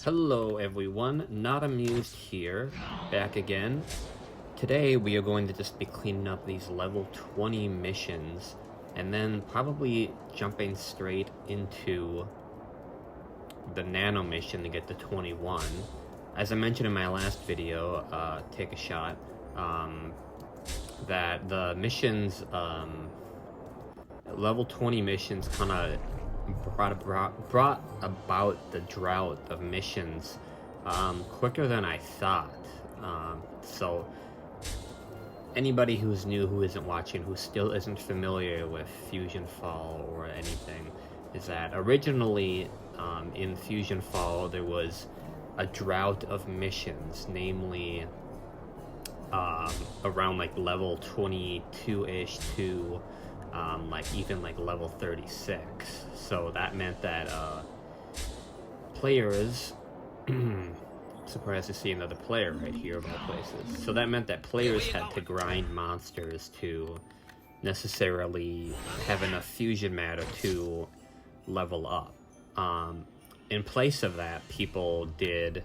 Hello everyone, NotAmused here, back again. Today we are going to just be cleaning up these level 20 missions and then probably jumping straight into the nano mission to get to 21. As I mentioned in my last video, Take a Shot, that the missions, level 20 missions kind of brought about the drought of missions quicker than I thought. So anybody who's new, who isn't watching, who still isn't familiar with FusionFall or anything, is that originally in FusionFall there was a drought of missions, namely around like level 22-ish to even level 36. So that meant that players surprised to see another player right here of all places. So that meant that players had to grind monsters to necessarily have enough fusion matter to level up. In place of that, people did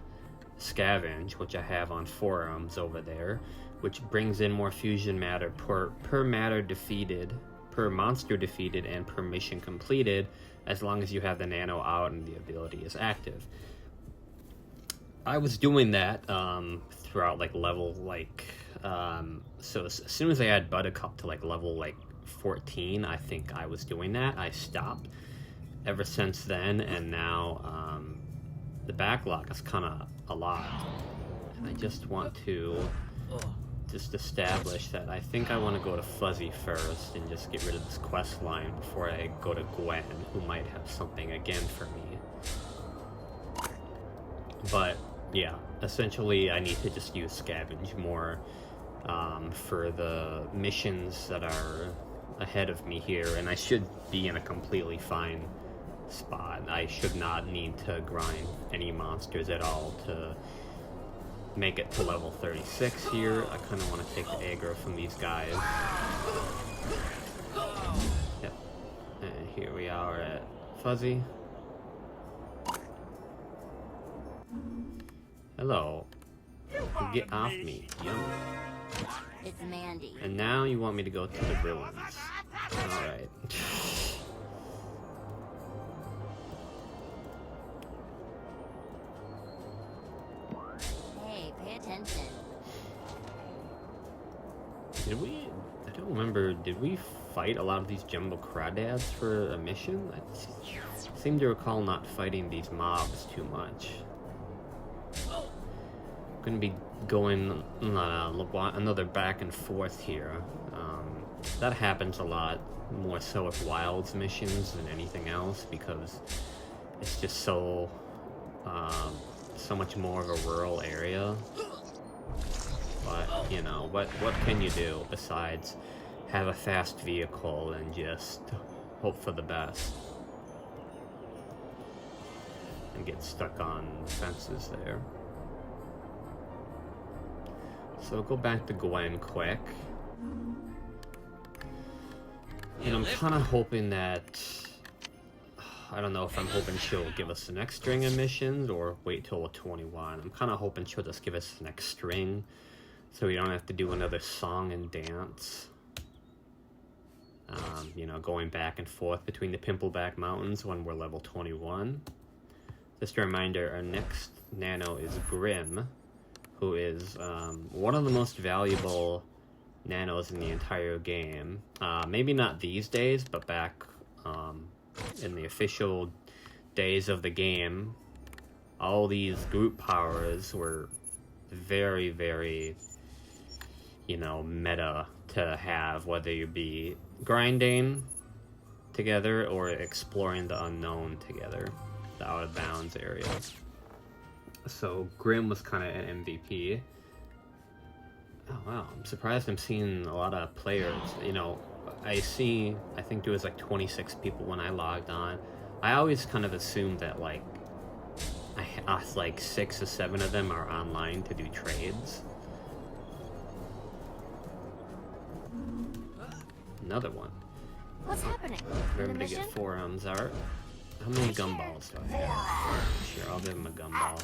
scavenge, which I have on forums over there, which brings in more fusion matter per matter defeated, per monster defeated, and per mission completed, as long as you have the nano out and the ability is active. I was doing that throughout level so as soon as I had Buttercup to level 14, I think I was doing that. I stopped. Ever since then, and now the backlog is kind of a lot, and I just want to establish that I think I want to go to Fuzzy first and just get rid of this quest line before I go to Gwen, who might have something again for me. But yeah, essentially I need to just use scavenge more for the missions that are ahead of me here, and I should be in a completely fine spot. I should not need to grind any monsters at all to make it to level 36 here. I kind of want to take the aggro from these guys. Yep. And here we are at Fuzzy. Hello. Get off me. Yum. It's Mandy. And now you want me to go to the ruins. Alright. Pay attention. I don't remember, did we fight a lot of these jumbo crawdads for a mission? I seem to recall not fighting these mobs too much. I'm gonna be going another back and forth here. That happens a lot, more so with Wilds missions than anything else, because it's just so much more of a rural area. But you know, what can you do besides have a fast vehicle and just hope for the best and get stuck on fences there. So go back to Gwen quick, and I'm kind of hoping that, I don't know if I'm hoping she'll give us the next string of missions or wait till 21. I'm kind of hoping she'll just give us the next string so we don't have to do another song and dance. You know, going back and forth between the Pimpleback Mountains when we're level 21. Just a reminder, our next nano is Grim, who is one of the most valuable nanos in the entire game. Maybe not these days, but back in the official days of the game, all these group powers were very, very, you know, meta to have, whether you be grinding together or exploring the unknown together, the out of bounds area. So Grim was kind of an MVP. Oh wow, I'm surprised I'm seeing a lot of players. You know, I think there was 26 people when I logged on. I always kind of assumed that I have 6 or 7 of them are online to do trades. Another one. What's happening? Remember to get forums art. How many gumballs do I have? Sure, I'll give him a gumball.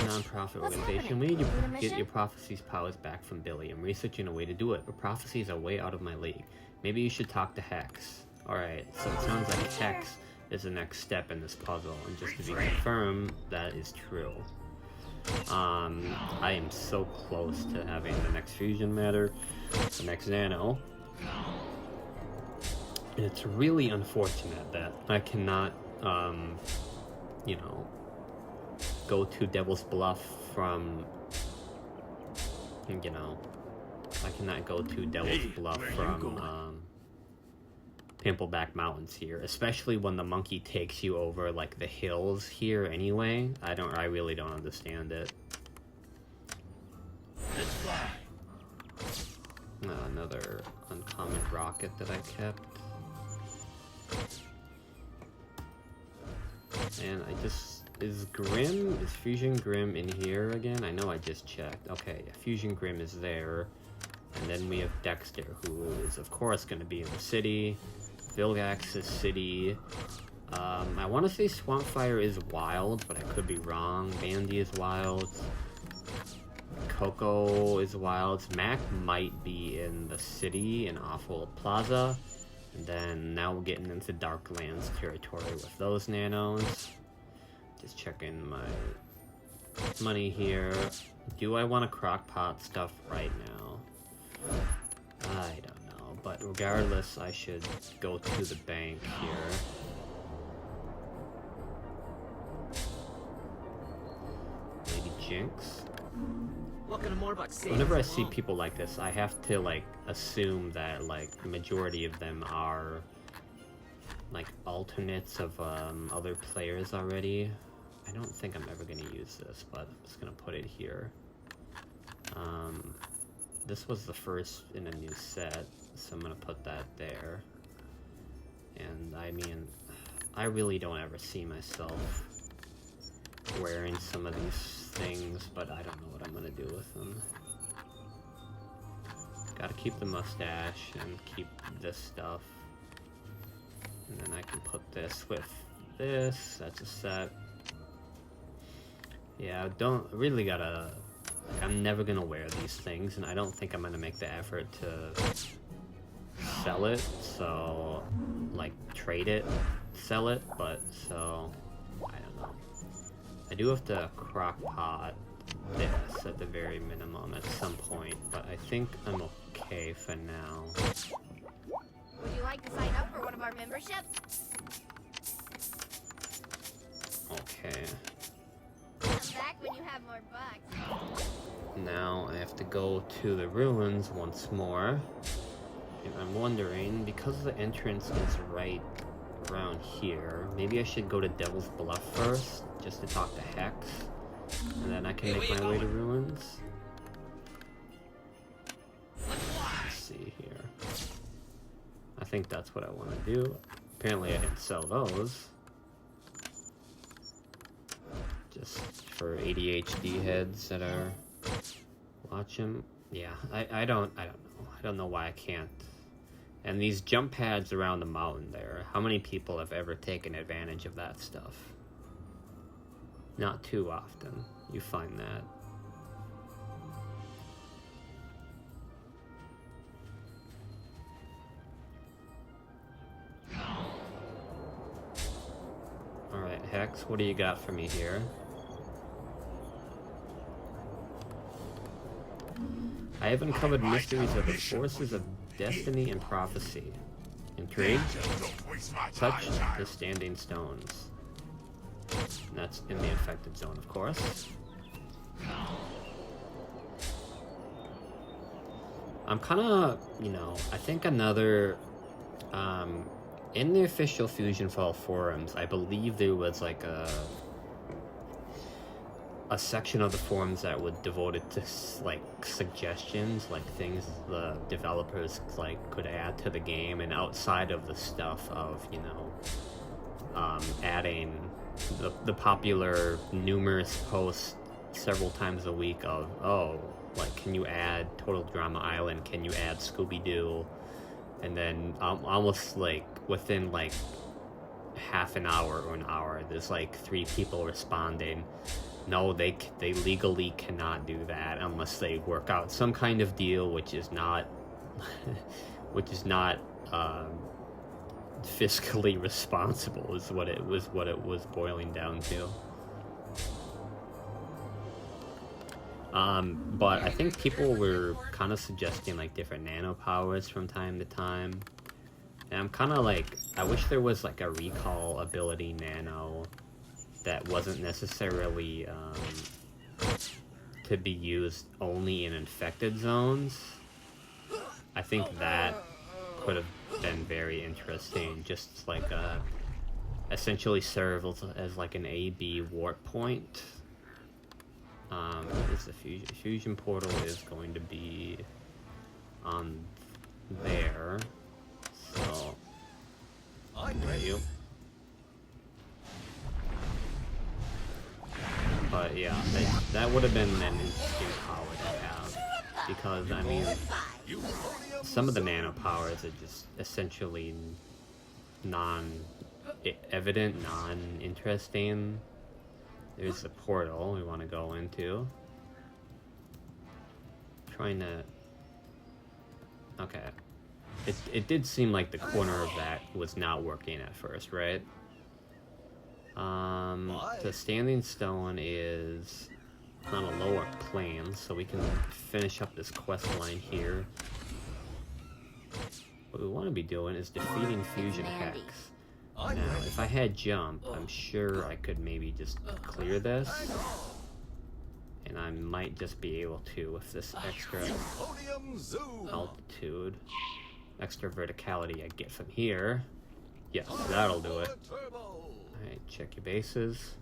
Non-profit What's organization. happening? We need Need a to get mission? your prophecy's powers back from Billy. I'm researching a way to do it, but prophecies are way out of my league. Maybe you should talk to Hex. Alright, so it sounds like Hex is the next step in this puzzle, and just to be confirmed, that is true. I am so close to having the next fusion matter, the next nano. And it's really unfortunate that I cannot, you know, go to Devil's Bluff from, you know, I cannot go to Devil's Bluff from, Pimpleback Mountains here, especially when the monkey takes you over, like, the hills here anyway. I really don't understand it. Another uncommon rocket that I kept. And is Fusion Grim in here again? I know I just checked. Okay, yeah, Fusion Grim is there. And then we have Dexter, who is of course going to be in the city. Vilgax's city. I want to say Swampfire is wild, but I could be wrong. Bandy is wild. Coco is wild. Mac might be in the city in Awful Plaza. And then now we're getting into Darklands territory with those nanos. Just checking my money here. Do I want to crockpot stuff right now? I don't know, but regardless, I should go to the bank here. Lady Jinx. Whenever I see people like this, I have to, like, assume that, like, the majority of them are, like, alternates of, other players already. I don't think I'm ever gonna use this, but I'm just gonna put it here. This was the first in a new set, so I'm gonna put that there. And, I mean, I really don't ever see myself wearing some of these things, but I don't know what I'm gonna do with them. Gotta keep the mustache and keep this stuff. And then I can put this with this, that's a set. Yeah, really gotta, like, I'm never gonna wear these things, and I don't think I'm gonna make the effort to sell it, so, like, trade it, sell it, but, so, I don't know. I do have to crock-pot this at the very minimum at some point, but I think I'm okay for now. Would you like to sign up for one of our memberships? Okay. Come back when you have more bucks. Now I have to go to the ruins once more. And I'm wondering, because the entrance is right around here, maybe I should go to Devil's Bluff first, just to talk to Hex, and then I can make my way to ruins. Let's see here. I think that's what I want to do. Apparently I didn't sell those. Just for ADHD heads that are watching. Yeah, I don't know. I don't know why I can't. And these jump pads around the mountain there, how many people have ever taken advantage of that stuff? Not too often you find that. Alright, Hex, what do you got for me here? I have uncovered mysteries of the forces of destiny and prophecy. Intrigued? Touch the standing stones. And that's in the infected zone, of course. I'm kind of, you know, I think another, in the official FusionFall forums, I believe there was like a section of the forums that would devote it to like suggestions, like things the developers like could add to the game, and outside of the stuff of, you know, adding the popular numerous posts several times a week of, oh, like, can you add Total Drama Island, can you add Scooby-Doo, and then almost like within like half an hour or an hour. There's like 3 people responding. No, they legally cannot do that unless they work out some kind of deal, which is not fiscally responsible. Is what it was boiling down to. But I think people were kind of suggesting like different nano powers from time to time. And I'm kind of like, I wish there was like a recall ability nano that wasn't necessarily to be used only in infected zones. I think that could have been very interesting. Just like essentially serve as like an A/B warp point. What is the fusion portal is going to be on there. So, you. But yeah, that would have been an interesting power to have, because I mean, some of the nano powers are just essentially non-evident, non-interesting. There's the portal we want to go into. Trying to. Okay. It did seem like the corner of that was not working at first, right? The standing stone is on a lower plane, so we can finish up this quest line here. What we want to be doing is defeating fusion hex. Now, if I had jump, I'm sure I could maybe just clear this. And I might just be able to with this extra altitude. Extra verticality I get from here. Yes, that'll do it. Alright, check your bases.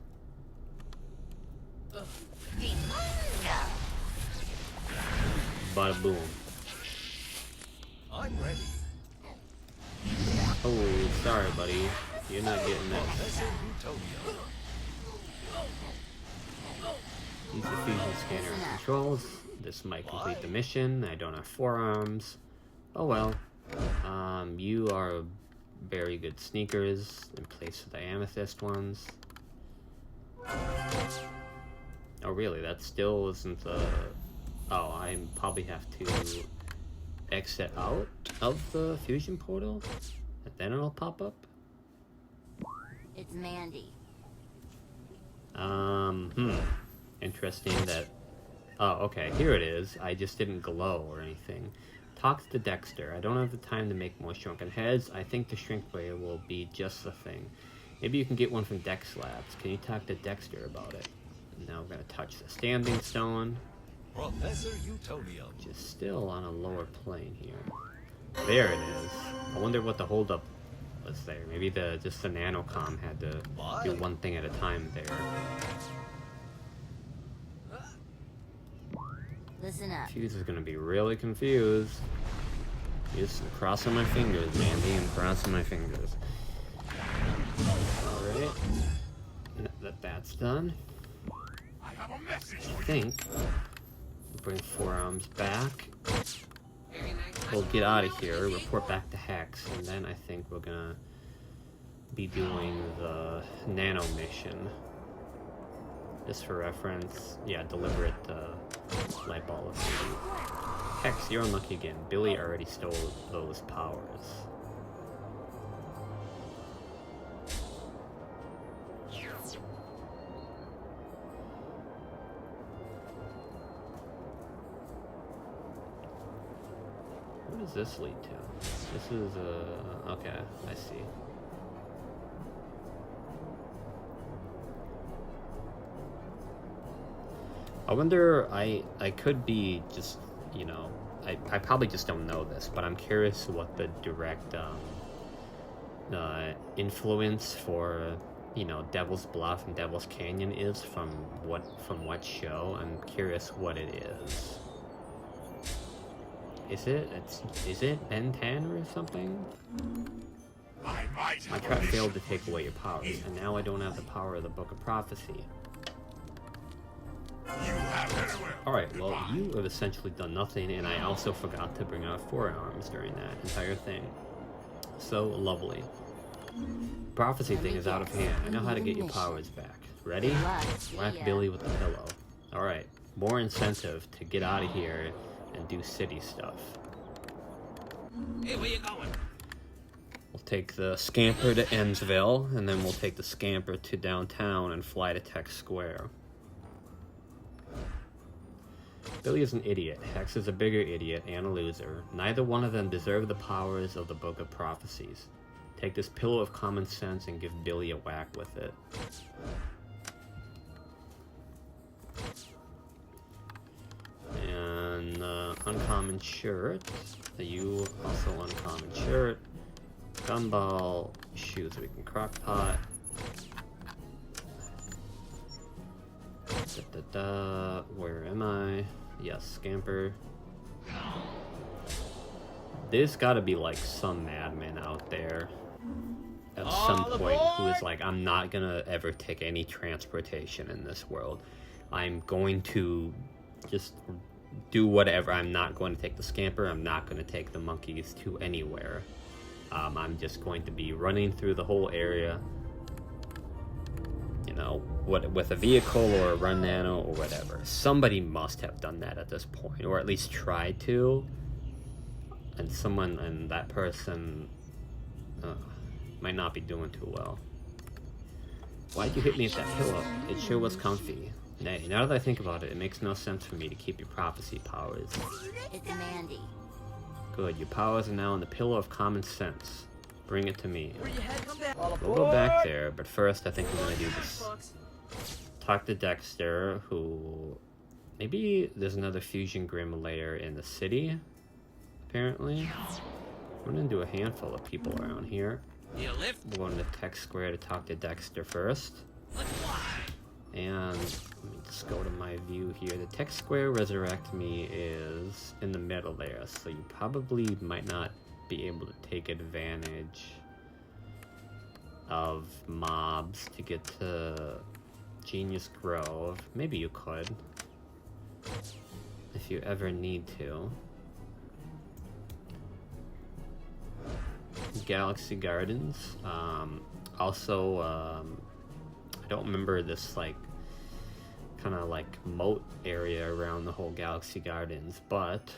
Bada boom. I'm ready. Oh, sorry, buddy. You're not getting this. Use the fusion scanner and controls. This might complete the mission. I don't have forearms. Oh well. You are very good sneakers in place of the amethyst ones. Oh really? That still isn't the... Oh, I probably have to exit out of the fusion portal? And then it'll pop up? It's Mandy. Interesting that... Oh, okay, here it is. I just didn't glow or anything. Talk to Dexter. I don't have the time to make more shrunken heads. I think the shrink ray will be just the thing. Maybe you can get one from Dex Labs. Can you talk to Dexter about it? Now we're going to touch the standing stone. Professor Utonium. Which is still on a lower plane here. There it is. I wonder what the holdup was there. Maybe just the nanocom had to do one thing at a time there. Listen up. Fuse is gonna be really confused. Just crossing my fingers, Mandy. I'm crossing my fingers. Alright. That's done. I have a message. I think. Bring forearms back. We'll get out of here, report back to Hex, and then I think we're gonna be doing the nano mission. Just for reference, yeah, deliberate light ball of beauty. Hex, you're unlucky again. Billy already stole those powers. What does this lead to? This is okay, I see. I wonder, I could be just, you know, I probably just don't know this, but I'm curious what the direct influence for, you know, Devil's Bluff and Devil's Canyon is from what show. I'm curious what it is. Is it Ben 10 or something? My trap failed to take away your powers, and now I don't have the power of the Book of Prophecy. Alright, well, you have essentially done nothing, and I also forgot to bring out forearms during that entire thing. So lovely. Prophecy thing is out of hand. I know how to get your powers back. Ready? Whack Billy with the pillow. Alright, more incentive to get out of here and do city stuff. Hey, where you going? We'll take the scamper to Ensville, and then we'll take the scamper to downtown and fly to Tech Square. Billy is an idiot. Hex is a bigger idiot and a loser. Neither one of them deserve the powers of the Book of Prophecies. Take this pillow of common sense and give Billy a whack with it. And uncommon shirt. You also uncommon shirt. Gumball, shoes we can crockpot. Where am I? Yes, scamper. There's gotta be like some madman out there at some point who is like, I'm not gonna ever take any transportation in this world. I'm going to just do whatever. I'm not going to take the scamper. I'm not going to take the monkeys to anywhere. I'm just going to be running through the whole area, you know, with a vehicle or a run nano or whatever. Somebody must have done that at this point, or at least tried to. And that person might not be doing too well. Why'd you hit me with that pillow? It sure was comfy. Nay, now that I think about it, it makes no sense for me to keep your prophecy powers. It's Mandy. Good, your powers are now in the pillow of common sense. Bring it to me. We'll go back there, but first I think we're gonna do this. Talk to Dexter, who... Maybe there's another Fusion Grim layer in the city, apparently. We're gonna do a handful of people around here. We're going to Tech Square to talk to Dexter first. And let me just go to my view here. The Tech Square Resurrect Me is in the middle there, so you probably might not be able to take advantage of mobs to get to Genius Grove. Maybe you could, if you ever need to. Galaxy Gardens. Also, I don't remember this like kind of like moat area around the whole Galaxy Gardens, but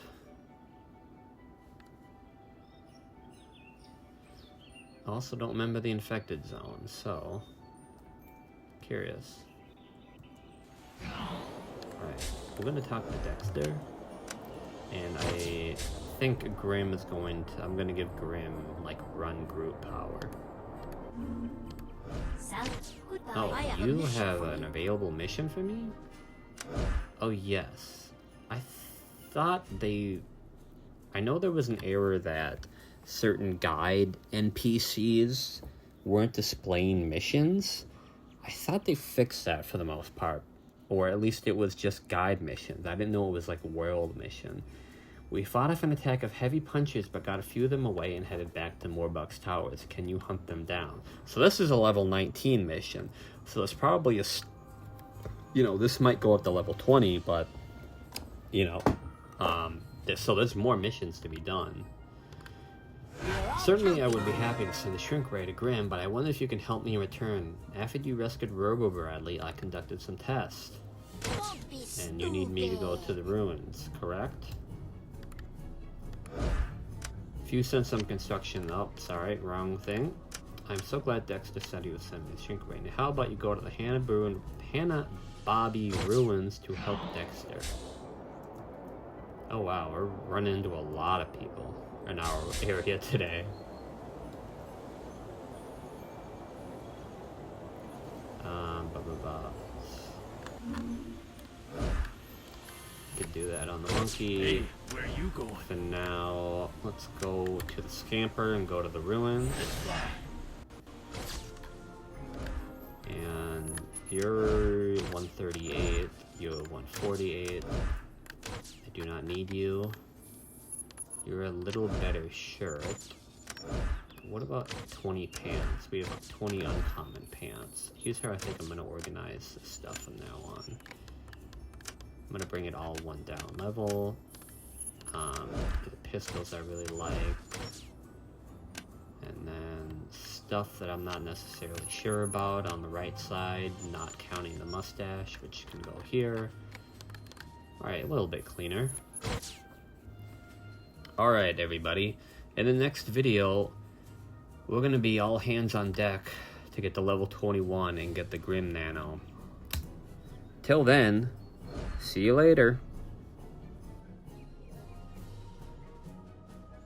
I also don't remember the infected zone, so curious. Alright, we're gonna talk to Dexter, and I think Grim is going to, I'm gonna give Grim like run group power. Oh, you have an available mission for me? Oh, yes. I know there was an error that certain guide NPCs weren't displaying missions. I thought they fixed that for the most part. Or at least it was just guide missions. I didn't know it was like a world mission. We fought off an attack of heavy punches, but got a few of them away and headed back to Morbuck's Towers. Can you hunt them down? So this is a level 19 mission. So it's probably a... You know, this might go up to level 20, but... You know... so there's more missions to be done. Certainly I would be happy to send a shrink ray to Grim, but I wonder if you can help me in return. After you rescued Robo Bradley, I conducted some tests. And you need me to go to the ruins, correct? If you send some construction up, sorry, wrong thing. I'm so glad Dexter said he would send me a shrink ray. Now how about you go to the Hannah Bobby ruins to help Dexter? Oh wow, we're running into a lot of people in our area today. Could do that on the monkey. Hey, where are you going? For now, let's go to the scamper and go to the ruins. And you're 138, you're 148. I do not need you. You're a little better shirt. What about 20 pants? We have 20 uncommon pants. Here's how I think I'm gonna organize this stuff from now on. I'm gonna bring it all one down level. The pistols I really like. And then stuff that I'm not necessarily sure about on the right side, not counting the mustache, which can go here. Alright, a little bit cleaner. Alright, everybody. In the next video, we're going to be all hands on deck to get to level 21 and get the Grim Nano. Till then, see you later.